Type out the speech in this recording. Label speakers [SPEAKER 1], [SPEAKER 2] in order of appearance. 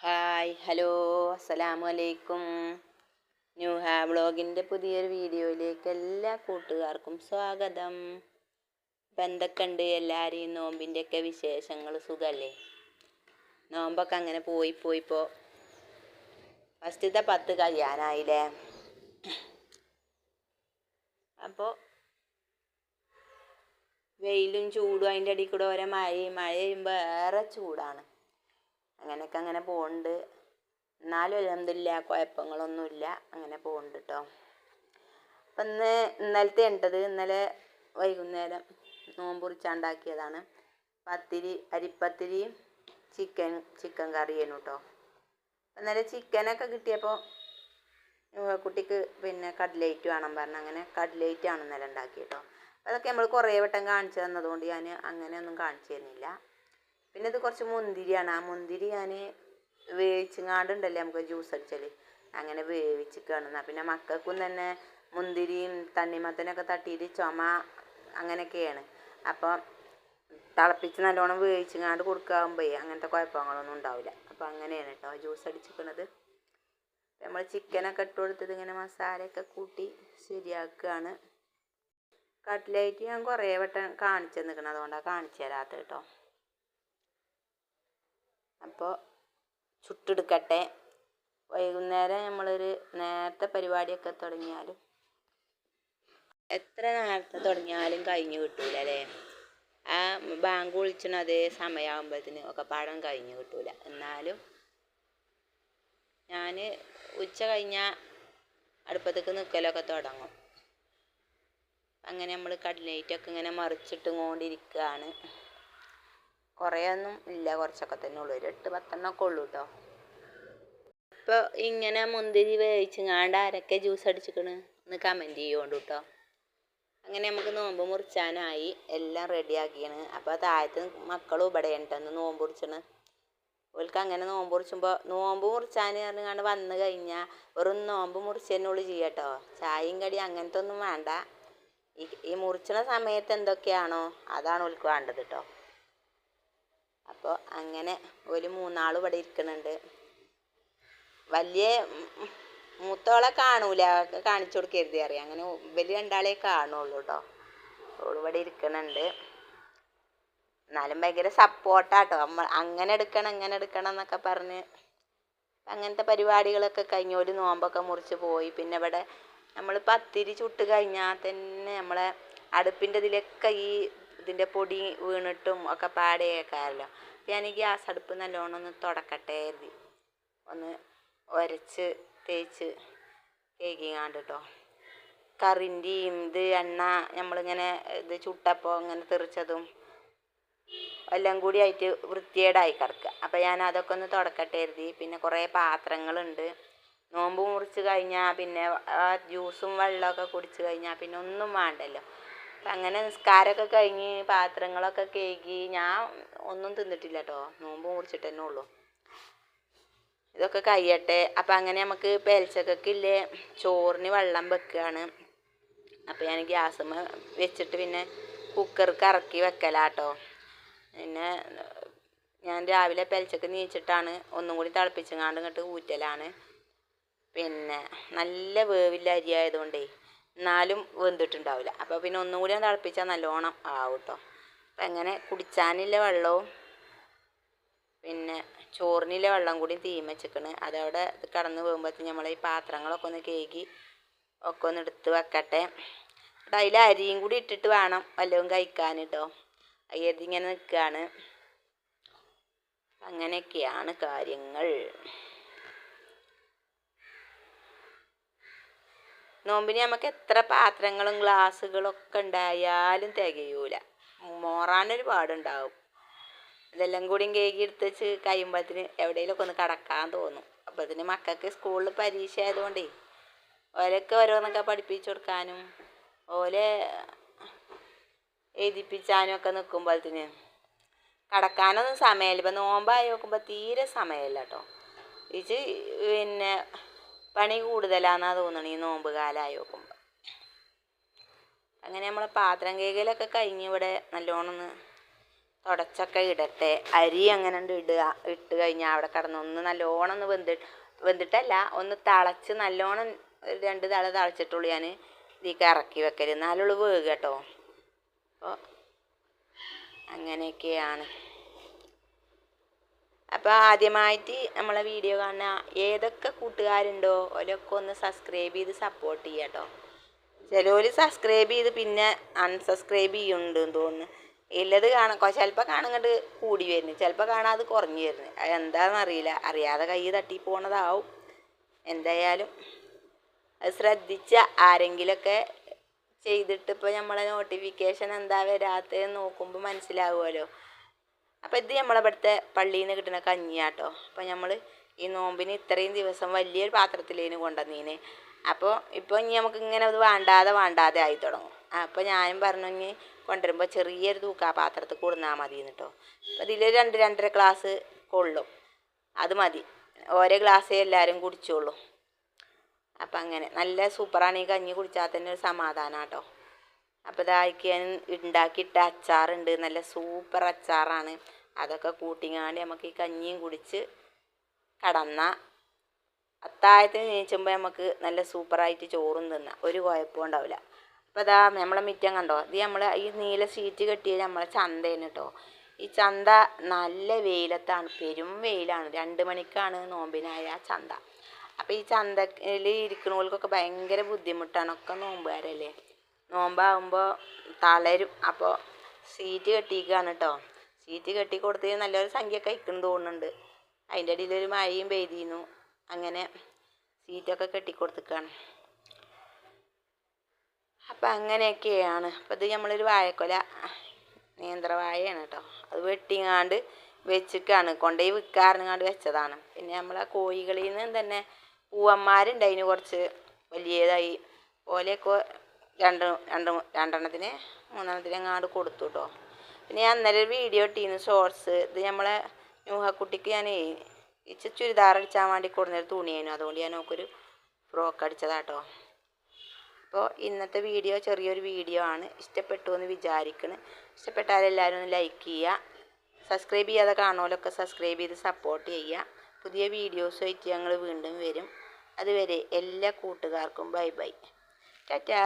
[SPEAKER 1] Hi hello അസ്സലാമു അലൈക്കും. വ്ളോഗിൻ്റെ പുതിയൊരു വീഡിയോയിലേക്ക് എല്ലാ കൂട്ടുകാർക്കും സ്വാഗതം. ഇപ്പം എന്തൊക്കെയുണ്ട് എല്ലാവരെയും നോമ്പിൻ്റെയൊക്കെ വിശേഷങ്ങൾ? സുഖമല്ലേ? നോമ്പൊക്കെ അങ്ങനെ പോയിപ്പോൾ ഫസ്റ്റത്തെ 10 കഴിയാനായില്ലേ? അപ്പോൾ വെയിലും ചൂടും അതിൻ്റെ ഇടയിൽ കൂടെ ഓരോ മഴ പെയ്യുമ്പോൾ ഏറെ ചൂടാണ്. അങ്ങനെയൊക്കെ അങ്ങനെ പോകുന്നുണ്ട്. എന്നാലും അൽഹംദുലില്ലാ കുഴപ്പങ്ങളൊന്നുമില്ല, അങ്ങനെ പോകുന്നുണ്ട് കേട്ടോ. അപ്പം ഇന്നലത്തെ ഇന്നലെ വൈകുന്നേരം നോമ്പ് കുറിച്ചുണ്ടാക്കിയതാണ്. അരിപ്പത്തിരിയും ചിക്കൻ കറിയേനു കേട്ടോ. ഇന്നലെ ചിക്കനൊക്കെ കിട്ടിയപ്പോൾ കുട്ടിക്ക് പിന്നെ കട്ലേറ്റ് വേണം പറഞ്ഞ് അങ്ങനെ കട്ലേറ്റാണ് ഇന്നലെ ഉണ്ടാക്കിയത് കേട്ടോ. അതൊക്കെ നമ്മൾ കുറേ വട്ടം കാണിച്ചു തന്നതുകൊണ്ട് ഞാൻ അങ്ങനെയൊന്നും കാണിച്ചു തരുന്നില്ല. പിന്നെ ഇത് കുറച്ച് മുന്തിരിയാണ്. ആ മുന്തിരി ഞാൻ വേവിച്ചങ്ങാണ്ടുണ്ടല്ലേ നമുക്ക് ജ്യൂസ് അടിച്ചാൽ അങ്ങനെ വേവിച്ചിക്കുകയാണ്. പിന്നെ മക്കൾക്കും തന്നെ മുന്തിരിയും തണ്ണിമത്തനൊക്കെ തട്ടിയിട്ട് ചുമ അങ്ങനെയൊക്കെയാണ്. അപ്പം തിളപ്പിച്ച് നല്ലോണം വേവിച്ചങ്ങാണ്ട് കൊടുക്കാകുമ്പോൾ അങ്ങനത്തെ കുഴപ്പങ്ങളൊന്നും ഉണ്ടാവില്ല. അപ്പോൾ അങ്ങനെയാണ് കേട്ടോ ജ്യൂസ് അടിച്ചിരിക്കുന്നത്. നമ്മൾ ചിക്കനൊക്കെ ഇട്ട് കൊടുത്തത് ഇങ്ങനെ മസാലയൊക്കെ കൂട്ടി ശരിയാക്കുകയാണ്. കട്ട്ലേറ്റ് ഞാൻ കുറേ വട്ടം കാണിച്ചു തന്നിരിക്കണം, അതുകൊണ്ടാണ് കാണിച്ചു തരാത്തത് കേട്ടോ. അപ്പോൾ ചുട്ടെടുക്കട്ടെ. വൈകുന്നേരം നമ്മളൊരു നേരത്തെ പരിപാടിയൊക്കെ തുടങ്ങിയാലും എത്ര നേരത്തെ തുടങ്ങിയാലും കഴിഞ്ഞ് കിട്ടൂല അല്ലേ? ആ ബാങ്ക് വിളിച്ചണ അതേ സമയമാകുമ്പോഴത്തേന് ഒക്കെ പാടം കഴിഞ്ഞ് കിട്ടൂല. എന്നാലും ഞാൻ ഉച്ച കഴിഞ്ഞാൽ അടുപ്പത്തേക്ക് നിൽക്കലൊക്കെ തുടങ്ങും. അങ്ങനെ നമ്മൾ കട്ലേറ്റൊക്കെ ഇങ്ങനെ മറിച്ചിട്ടും കൊണ്ടിരിക്കുകയാണ്. കുറേയൊന്നും ഇല്ല, കുറച്ചൊക്കെ തന്നെ ഉള്ളൂ, ഒരു 8-10 ഉള്ളൂ കേട്ടോ. ഇപ്പോൾ ഇങ്ങനെ മുന്തിരി വേവിച്ചങ്ങാണ്ട് ആരൊക്കെ ജ്യൂസ് അടിച്ചിക്കണ് എന്ന് കമൻറ്റ് ചെയ്യുകൊണ്ട് കേട്ടോ. അങ്ങനെ നമുക്ക് നോമ്പ് മുറിച്ചാനായി എല്ലാം റെഡിയാക്കിയാണ്. അപ്പോൾ താഴത്ത് മക്കളും ഇവിടെ ഉണ്ടെന്ന് നോമ്പ് മുറിച്ചണ്. ഓൾക്ക് അങ്ങനെ നോമ്പ് മുറിച്ചുമ്പോൾ നോമ്പ് മുറിച്ചാൻ പറഞ്ഞാണ്ട് വന്നു കഴിഞ്ഞാൽ വെറും നോമ്പ് മുറിച്ചതിനുള്ളിൽ ചെയ്യട്ടോ. ചായയും കടി അങ്ങനത്തെ ഒന്നും വേണ്ട. ഈ മുറിച്ചണ സമയത്ത് എന്തൊക്കെയാണോ അതാണ് ഓൾക്ക് വേണ്ടത് കേട്ടോ. അപ്പോൾ അങ്ങനെ ഒരു 3 ഇവിടെ ഇരിക്കുന്നുണ്ട്. വലിയ മൂത്തോളെ കാണൂല, കാണിച്ചു കൊടുക്കരുത് അറിയാം. അങ്ങനെ വലിയ 2 കാണുള്ളൂ കേട്ടോ. ഇവിടെ ഇരിക്കണുണ്ട്. എന്നാലും ഭയങ്കര സപ്പോർട്ടാട്ടോ. അങ്ങനെ എടുക്കണം ഇങ്ങനെ എടുക്കണം എന്നൊക്കെ പറഞ്ഞ് അങ്ങനത്തെ പരിപാടികളൊക്കെ കഴിഞ്ഞ് ഒരു നോമ്പൊക്കെ മുറിച്ച് പോയി. പിന്നെ ഇവിടെ നമ്മൾ പത്തിരി ചുട്ട് കഴിഞ്ഞാൽ തന്നെ നമ്മളെ അടുപ്പിൻ്റെ ഇതിലൊക്കെ ഇതിൻ്റെ പൊടി വീണിട്ടും ഒക്കെ പാടേക്കാരല്ലോ. ഞാൻ ഈ ഗ്യാസ് അടുപ്പ് നല്ലോണം ഒന്ന് തുടക്കട്ടെ കരുതി ഒന്ന് ഉരച്ച് തേച്ച് കേക്കിങ്ങാണ്ട് കേട്ടോ. കറിൻ്റെയും എണ്ണ നമ്മളിങ്ങനെ ചുട്ടപ്പോൾ ഇങ്ങനെ തെറിച്ചതും എല്ലാം കൂടി ആയിട്ട് വൃത്തികേടായി കിടക്കുക. അപ്പം ഞാൻ അതൊക്കെ ഒന്ന് തുടക്കട്ടെ കരുതി. പിന്നെ കുറേ പാത്രങ്ങളുണ്ട്. നോമ്പ് മുറിച്ച് കഴിഞ്ഞാൽ പിന്നെ ജ്യൂസും വെള്ളമൊക്കെ കുടിച്ച് കഴിഞ്ഞാൽ പിന്നെ ഒന്നും വേണ്ടല്ലോ. അപ്പം അങ്ങനെ നിസ്കാരമൊക്കെ കഴിഞ്ഞ് പാത്രങ്ങളൊക്കെ കഴുകി ഞാൻ ഒന്നും തിന്നിട്ടില്ല കേട്ടോ. നോമ്പ് മുറിച്ചിട്ട് തന്നെ ഉള്ളൂ. ഇതൊക്കെ കഴിയട്ടെ. അപ്പം അങ്ങനെ നമുക്ക് പേൽച്ചക്കൊക്കില്ലേ ചോറിന് വെള്ളം വെക്കുകയാണ്. അപ്പോൾ ഞാൻ ഗ്യാസുമ്മ വെച്ചിട്ട് പിന്നെ കുക്കർക്ക് ഇറക്കി വെക്കലാട്ടോ. പിന്നെ ഞാൻ രാവിലെ പെലച്ചക്ക് നീച്ചിട്ടാണ് ഒന്നും കൂടി തിളപ്പിച്ചങ്ങാണ്ട് ഇങ്ങോട്ട് ഊറ്റലാണ്. പിന്നെ നല്ല വേവില്ല അരി ആയതുകൊണ്ടേ എന്നാലും വെന്തിട്ടുണ്ടാവില്ല. അപ്പോൾ പിന്നെ ഒന്നും കൂടി തിളപ്പിച്ചാൽ നല്ലോണം ആവും കേട്ടോ. അപ്പം അങ്ങനെ കുടിച്ചാനുള്ള വെള്ളവും പിന്നെ ചോറിനുള്ള വെള്ളം കൂടി തീം വെച്ചിക്കണ്. അതവിടെ കടന്ന് പോകുമ്പോഴത്തേന് നമ്മൾ ഈ പാത്രങ്ങളൊക്കെ ഒന്ന് കഴുകി ഒക്കെ ഒന്ന് എടുത്ത് വെക്കട്ടെ. അതിൽ അരിയും കൂടി ഇട്ടിട്ട് വേണം വല്ലതും കഴിക്കാൻ കേട്ടോ. അതിങ്ങനെ നിൽക്കുകയാണ്. അങ്ങനെയൊക്കെയാണ് കാര്യങ്ങൾ. നോമ്പിന് നമുക്ക് എത്ര പാത്രങ്ങളും ഗ്ലാസ്സുകളൊക്കെ ഉണ്ടായാലും തികയൂല. മോറാനൊരു പാടുണ്ടാവും. ഇതെല്ലാം കൂടി കേക്ക് എടുത്ത് വെച്ച് കഴിയുമ്പോഴത്തിന് എവിടെയെങ്കിലുമൊക്കെ ഒന്ന് കിടക്കാൻ തോന്നും. അപ്പോഴത്തിന് മക്കൾക്ക് സ്കൂളിൽ പരീക്ഷ ആയതുകൊണ്ടേ ഓലൊക്കെ ഓരോന്നൊക്കെ പഠിപ്പിച്ചു കൊടുക്കാനും ഓലെ എഴുതിപ്പിച്ചാനും ഒക്കെ നിൽക്കുമ്പോഴത്തിന് കിടക്കാനൊന്നും സമയമില്ല. ഇപ്പം നോമ്പായി നോക്കുമ്പോൾ തീരെ സമയമില്ല കേട്ടോ. ഇത് പിന്നെ പണി കൂടുതലാണെന്നാണ് തോന്നണം ഈ നോമ്പ് കാലമായി നോക്കുമ്പോൾ. അങ്ങനെ നമ്മളെ പാത്രം കേകലൊക്കെ കഴിഞ്ഞ് ഇവിടെ നല്ലോണം ഒന്ന് തുടച്ചൊക്കെ ഇടട്ടെ. അരി അങ്ങനെ ഇടുക. ഇട്ട് കഴിഞ്ഞാൽ അവിടെ കിടന്ന് ഒന്ന് നല്ലോണം ഒന്ന് വെന്തിട്ടല്ല, ഒന്ന് തിളച്ച് നല്ലോണം 2 തള തിളച്ചിട്ടുള്ളൂ ഞാൻ ഇതിലേക്ക് ഇറക്കി വെക്കൽ. എന്നാലുള്ളൂ വേഗം കേട്ടോ. അപ്പോൾ അങ്ങനെയൊക്കെയാണ്. അപ്പോൾ ആദ്യമായിട്ട് നമ്മളെ വീഡിയോ കാണുന്ന ഏതൊക്കെ കൂട്ടുകാരുണ്ടോ ഓലൊക്കെ ഒന്ന് സബ്സ്ക്രൈബ് ചെയ്ത് സപ്പോർട്ട് ചെയ്യുക കേട്ടോ. ചിലർ സബ്സ്ക്രൈബ് ചെയ്ത് പിന്നെ അൺസബ്സ്ക്രൈബ് ചെയ്യുന്നുണ്ടെന്ന് തോന്നുന്നു. ഇല്ലത് ചിലപ്പോൾ കാണുങ്ങോട്ട് കൂടി വരുന്നു, ചിലപ്പോൾ കാണാതെ കുറഞ്ഞു വരുന്നു. എന്താണെന്നറിയില്ല, അറിയാതെ കൈ തട്ടി പോണതാവും. എന്തായാലും അത് ശ്രദ്ധിച്ച ആരെങ്കിലുമൊക്കെ ചെയ്തിട്ട് ഇപ്പോൾ നമ്മളെ നോട്ടിഫിക്കേഷൻ എന്താ വരാത്തതെന്ന് നോക്കുമ്പോൾ മനസ്സിലാവുമല്ലോ. അപ്പോൾ ഇത് നമ്മളിവിടുത്തെ പള്ളിയിൽ നിന്ന് കിട്ടുന്ന കഞ്ഞിയാട്ടോ. അപ്പോൾ നമ്മൾ ഈ നോമ്പിന് ഇത്രയും ദിവസം വലിയൊരു പാത്രത്തിലേന് കൊണ്ടുവന്നീന്. അപ്പോൾ ഇനി നമുക്ക് ഇങ്ങനെ അത് വേണ്ടാതെ ആയി തുടങ്ങും. അപ്പോൾ ഞാനും പറഞ്ഞു ഇനി കൊണ്ടുവരുമ്പോൾ ചെറിയൊരു തൂക്കാപാത്രത്തിൽ കൊടുന്നാൽ മതി കേട്ടോ. അപ്പോൾ ഇതിൽ 2-2.5 ഗ്ലാസ് കൊള്ളും, അത് മതി. ഓരോ ഗ്ലാസ്സേ എല്ലാവരും കുടിച്ചോളൂ. അപ്പം അങ്ങനെ നല്ല സൂപ്പറാണ് ഈ കഞ്ഞി കുടിച്ചാൽ തന്നെ ഒരു സമാധാനം കേട്ടോ. അപ്പോൾ ഇതാക്കി ഞാൻ ഉണ്ടാക്കിയിട്ട അച്ചാറുണ്ട്, നല്ല സൂപ്പർ അച്ചാറാണ്. അതൊക്കെ കൂട്ടിങ്ങാണ്ട് നമുക്ക് ഈ കഞ്ഞിയും കുടിച്ച് കടന്നാൽ അത്താഴത്തിന് നീച്ചുമ്പോൾ നമുക്ക് നല്ല സൂപ്പറായിട്ട് ചോറും തിന്നാം, ഒരു കുഴപ്പവും ഉണ്ടാവില്ല. അപ്പോൾ അതാ നമ്മളെ മിറ്റം കണ്ടോ, ഇത് നമ്മൾ ഈ നീല ഷീറ്റ് കെട്ടിയത് നമ്മളെ ചന്തയാണ് കേട്ടോ. ഈ ചന്ത നല്ല വെയിലത്താണ്, പെരും വെയിലാണ്. 2 മണിക്കാണ് നോമ്പിനായ ചന്ത. അപ്പോൾ ഈ ചന്തയിൽ ഇരിക്കണവർക്കൊക്കെ ഭയങ്കര ബുദ്ധിമുട്ടാണ്, ഒക്കെ നോമ്പുകാരല്ലേ. നോമ്പാകുമ്പോൾ തളരും. അപ്പോൾ സീറ്റ് കെട്ടിയിരിക്കുകയാണ് കേട്ടോ. സീറ്റ് കെട്ടി കൊടുത്ത് നല്ലൊരു സംഖ്യ കഴിക്കണം തോന്നുന്നുണ്ട്. അതിൻ്റെ ഇടയിലൊരു മഴയും പെയ്തിരുന്നു. അങ്ങനെ സീറ്റൊക്കെ കെട്ടിക്കൊടുത്തിക്കാണ്. അപ്പം അങ്ങനെയൊക്കെയാണ്. അപ്പോൾ ഇത് നമ്മളൊരു വാഴക്കൊല, നേന്ത്രവാഴയാണ് കേട്ടോ. അത് വെട്ടിങ്ങാണ്ട് വെച്ചിട്ടാണ് കൊണ്ടുപോയി വിൽക്കാറിങ്ങാണ്ട് വെച്ചതാണ്. പിന്നെ നമ്മളെ കോഴികളിൽ നിന്ന് തന്നെ പൂവന്മാരുണ്ടായിന്, കുറച്ച് വലിയതായി. ഓലെയൊക്കെ രണ്ടെണ്ണത്തിന് 3 എങ്ങാണ്ട് കൊടുത്തു കേട്ടോ. പിന്നെ ഞാൻ അന്നേരം ഒരു വീഡിയോ ഇട്ടിരുന്നു ഷോർട്സ്. ഇത് നമ്മളെ ന്യൂഹക്കുട്ടിക്ക് ഞാൻ ചുരിദാർ അടിച്ചാൻ വേണ്ടി കൊടുന്നൊരു തുണിയായിരുന്നു. അതുകൊണ്ട് ഞാൻ നോക്കൊരു ഫ്രോക്ക് അടിച്ചതാട്ടോ. അപ്പോൾ ഇന്നത്തെ വീഡിയോ ചെറിയൊരു വീഡിയോ ആണ്. ഇഷ്ടപ്പെട്ടു എന്ന് വിചാരിക്കണം. ഇഷ്ടപ്പെട്ടാൽ എല്ലാവരും ഒന്ന് ലൈക്ക് ചെയ്യുക. സബ്സ്ക്രൈബ് ചെയ്യാതെ കാണുമല്ലൊക്കെ സബ്സ്ക്രൈബ് ചെയ്ത് സപ്പോർട്ട് ചെയ്യുക. പുതിയ വീഡിയോസുമായിട്ട് ഞങ്ങൾ വീണ്ടും വരും. അതുവരെ എല്ലാ കൂട്ടുകാർക്കും ബൈ ബൈ, ടാറ്റാ.